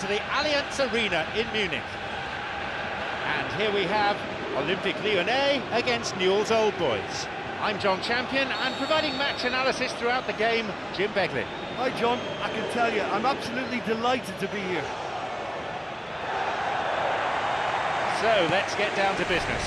to the Allianz Arena in Munich. And here we have Olympique Lyonnais against Newell's Old Boys. I'm John Champion, and providing match analysis throughout the game, Jim Beglin. Hi John, I can tell you, I'm absolutely delighted to be here. So let's get down to business.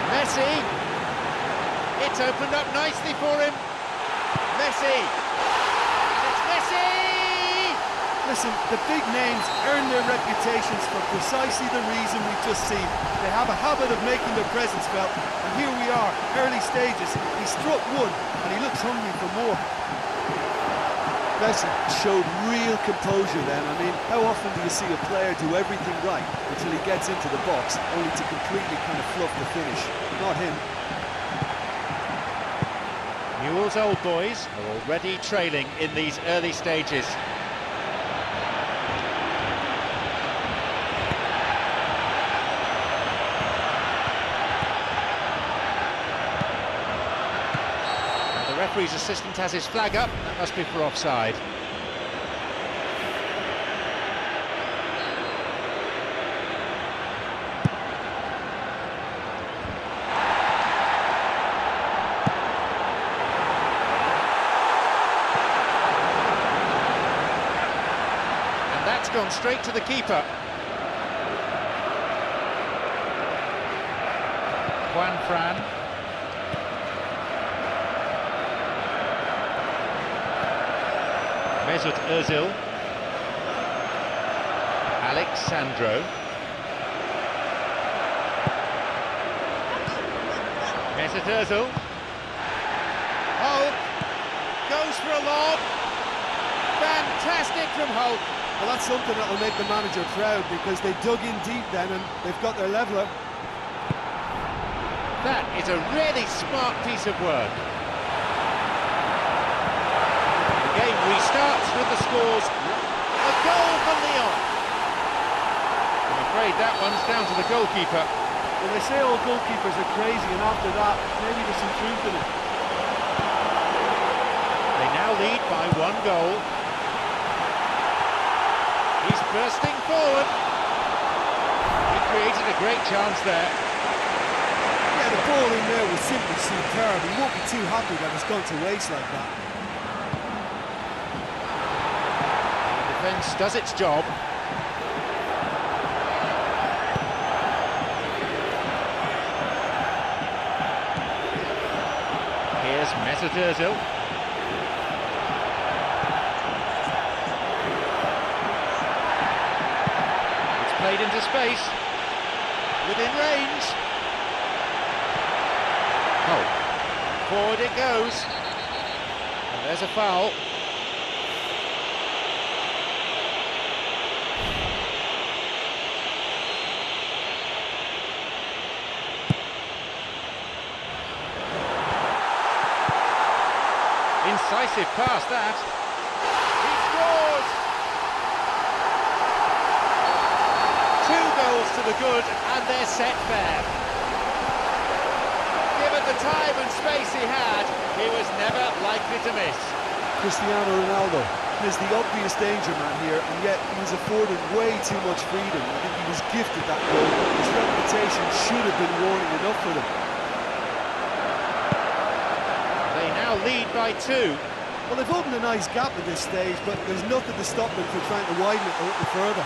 Messi, it's opened up nicely for him. Messi, it's Messi! Listen, the big names earn their reputations for precisely the reason we've just seen. They have a habit of making their presence felt, and here we are, early stages. He struck one, and he looks hungry for more. Messi showed real composure then. I mean, how often do you see a player do everything right until he gets into the box, only to completely kind of fluff the finish? Not him. Newell's Old Boys are already trailing in these early stages. The referee's assistant has his flag up. That must be for offside. And that's gone straight to the keeper. Juan Fran. Mesut Özil, Alexandro, Mesut Özil, Hulk, goes for a lob, fantastic from Hulk. Well, that's something that will make the manager proud, because they dug in deep then and they've got their leveller. That is a really smart piece of work. The game restarts with the scores. A goal for Lyon. I'm afraid that one's down to the goalkeeper. Well, they say all goalkeepers are crazy, and after that, maybe there's some truth in it. They now lead by 1 goal. He's bursting forward. He created a great chance there. Yeah, the ball in there was simply superb. He won't be too happy that it's gone to waste like that. Defence does its job. Here's Mesut Özil. It's played into space. Within range. Oh, forward it goes. And there's a foul. Incisive pass, that. He scores! 2 goals to the good, and they're set fair. Given the time and space he had, he was never likely to miss. Cristiano Ronaldo is the obvious danger man here, and yet he was afforded way too much freedom. I think he was gifted that goal. His reputation should have been warning enough for them. They now lead by 2. Well, they've opened a nice gap at this stage, but there's nothing to stop them from trying to widen it a little further.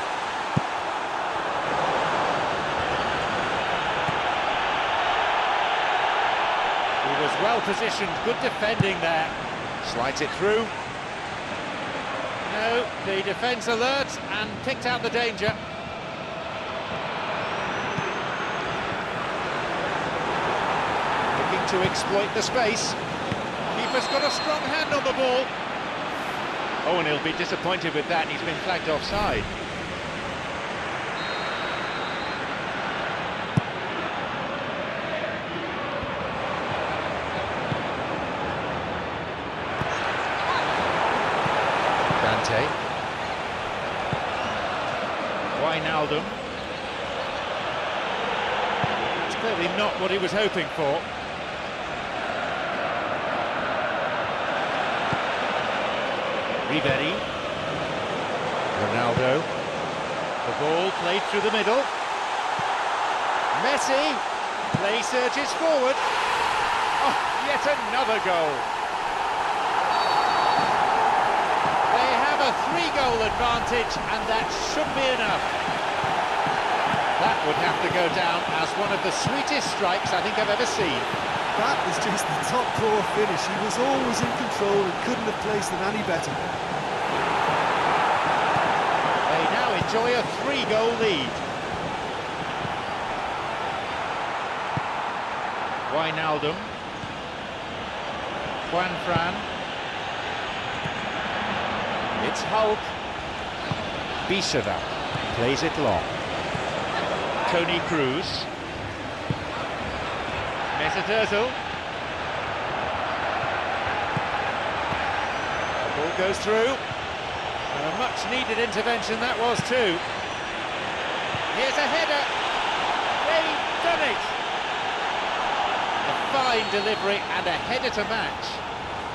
He was well positioned, good defending there. Slides it through. No, the defence alert and picked out the danger. Looking to exploit the space. Keeper's got a strong hand on the ball. Oh, and he'll be disappointed with that. He's been flagged offside. Dante. Wijnaldum. It's clearly not what he was hoping for. Ribery. Ronaldo. The ball played through the middle. Messi. Play surges forward. Oh, yet another goal. They have a 3-goal advantage, and that should be enough. That would have to go down as one of the sweetest strikes I think I've ever seen. That was just the top drawer finish. He was always in control and couldn't have placed it any better. They now enjoy a 3-goal lead. Wijnaldum. Juanfran. It's Hulk. Biseva plays it long. Toni Kroos. Mesut Ozil. The ball goes through. And a much-needed intervention that was too. Here's a header. They've done it. A fine delivery and a header to match.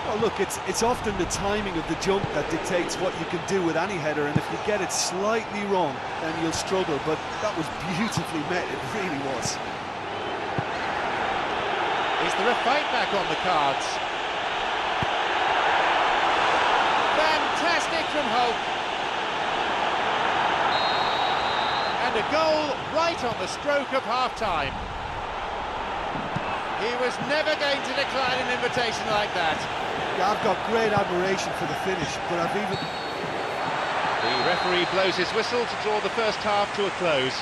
Well, look, it's often the timing of the jump that dictates what you can do with any header, and if you get it slightly wrong, then you'll struggle, but that was beautifully met, it really was. Is there a fight back on the cards? Fantastic from Hulk. And a goal right on the stroke of half-time. He was never going to decline an invitation like that. Yeah, I've got great admiration for the finish, but I've even... The referee blows his whistle to draw the first half to a close.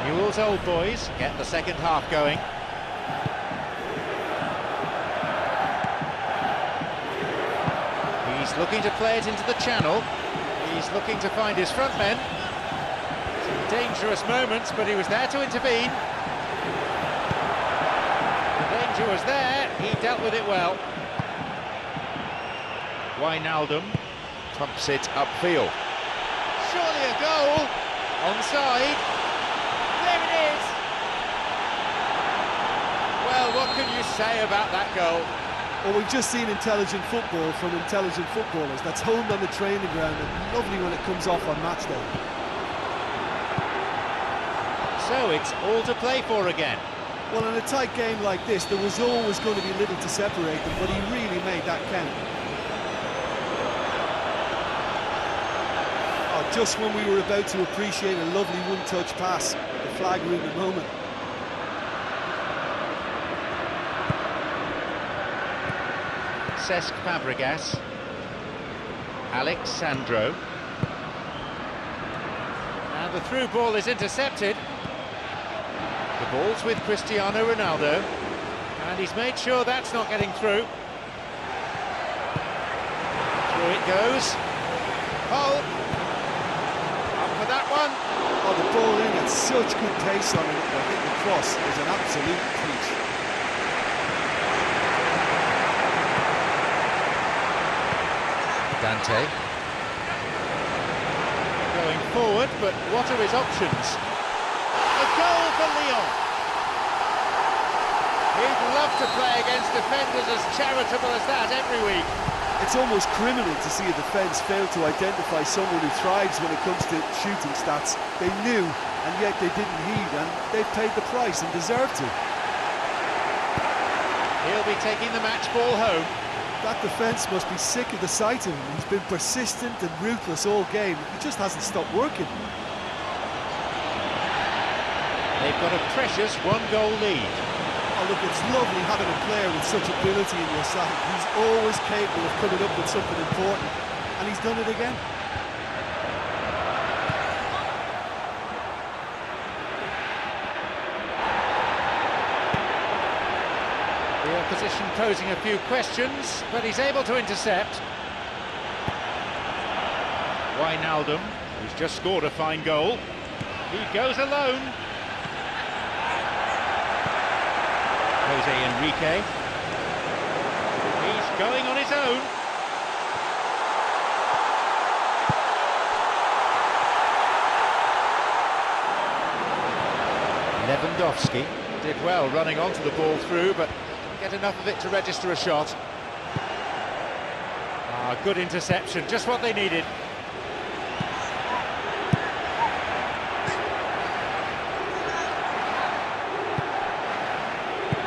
Newell's Old Boys get the second half going. He's looking to play it into the channel. He's looking to find his front men. Some dangerous moments, but he was there to intervene. The danger was there, he dealt with it well. Wijnaldum pumps it upfield. Surely a goal! Onside. There it is! Well, what can you say about that goal? Well, we've just seen intelligent football from intelligent footballers. That's honed on the training ground and lovely when it comes off on match day. So it's all to play for again. Well, in a tight game like this, there was always going to be little to separate them, but he really made that count. Oh, just when we were about to appreciate a lovely one-touch pass, the flag room at the moment. Cesc Fabregas. Alex Sandro. And the through ball is intercepted. The ball's with Cristiano Ronaldo. And he's made sure that's not getting through. Through it goes. Hulk. Up for that one. Oh, the ball in had such good pace on it. I think the cross is an absolute peach. Dante. Going forward, but what are his options? A goal for Lyon. He'd love to play against defenders as charitable as that every week. It's almost criminal to see a defence fail to identify someone who thrives when it comes to shooting stats. They knew, and yet they didn't heed, and they paid the price and deserved to. He'll be taking the match ball home. That defence must be sick of the sight of him. He's been persistent and ruthless all game. He just hasn't stopped working. They've got a precious one-goal lead. Oh, look, it's lovely having a player with such ability in your side. He's always capable of coming up with something important, and he's done it again. The opposition posing a few questions, but he's able to intercept. Wijnaldum, who's just scored a fine goal. He goes alone. Jose Enrique. He's going on his own. Lewandowski did well running onto the ball through, but didn't get enough of it to register a shot. Ah, good interception, just what they needed.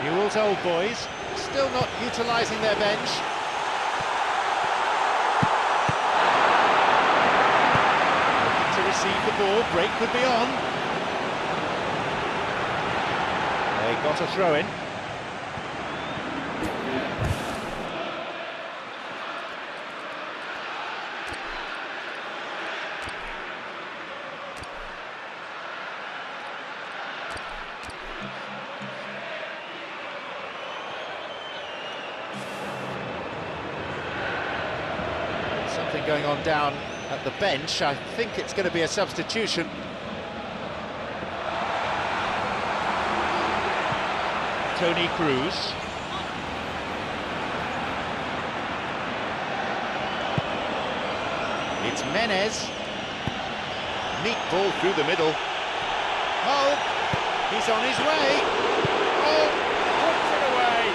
Newell's Old Boys still not utilising their bench. Looking to receive the ball, break could be on. They got a throw-in. Something going on down at the bench. I think it's going to be a substitution. Tony Cruz. It's Menez. Neat ball through the middle. Oh, he's on his way. Oh, puts it away.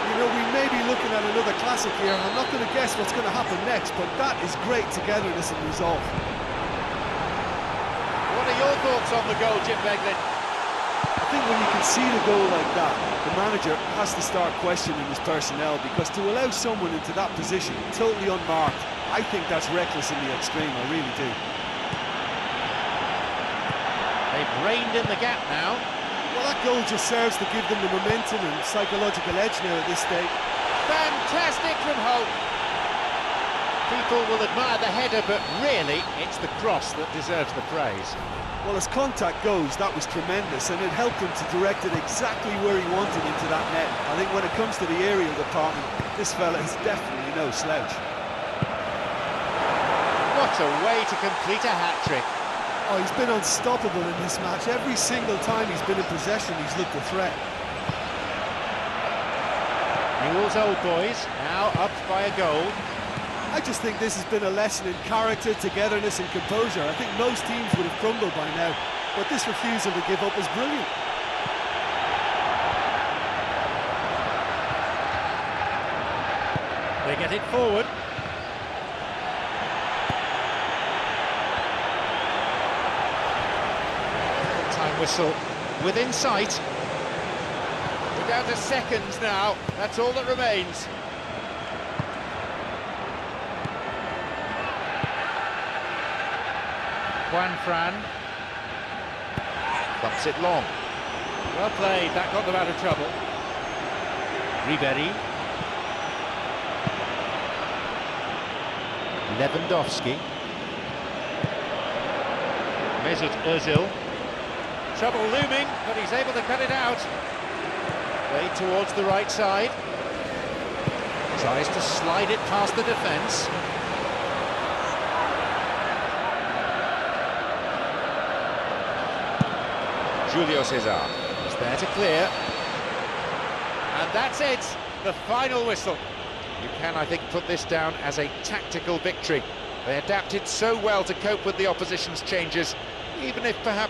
You know, we may be looking at another classic here. I'm not going to guess what's going to happen next, but that is great togetherness and resolve. What are your thoughts on the goal, Jim Beglin? I think when you can see the goal like that, the manager has to start questioning his personnel, because to allow someone into that position, totally unmarked, I think that's reckless in the extreme, I really do. They've reined in the gap now. Well, that goal just serves to give them the momentum and psychological edge now at this stage. Fantastic from Hope. People will admire the header, but really, it's the cross that deserves the praise. Well, as contact goes, that was tremendous, and it helped him to direct it exactly where he wanted into that net. I think when it comes to the aerial department, this fella is definitely no slouch. What a way to complete a hat-trick. Oh, he's been unstoppable in this match. Every single time he's been in possession, he's looked a threat. Newell's Old Boys now up by a goal. I just think this has been a lesson in character, togetherness and composure. I think most teams would have crumbled by now, but this refusal to give up is brilliant. They get it forward. Time whistle within sight. We're down to seconds now, that's all that remains. Juan Fran bumps it long. Well played, that got them out of trouble. Ribéry. Lewandowski. Mesut Özil. Trouble looming, but he's able to cut it out. Played towards the right side. Tries to slide it past the defence. Julio Cesar is there to clear. And that's it, the final whistle. You can, I think, put this down as a tactical victory. They adapted so well to cope with the opposition's changes, even if perhaps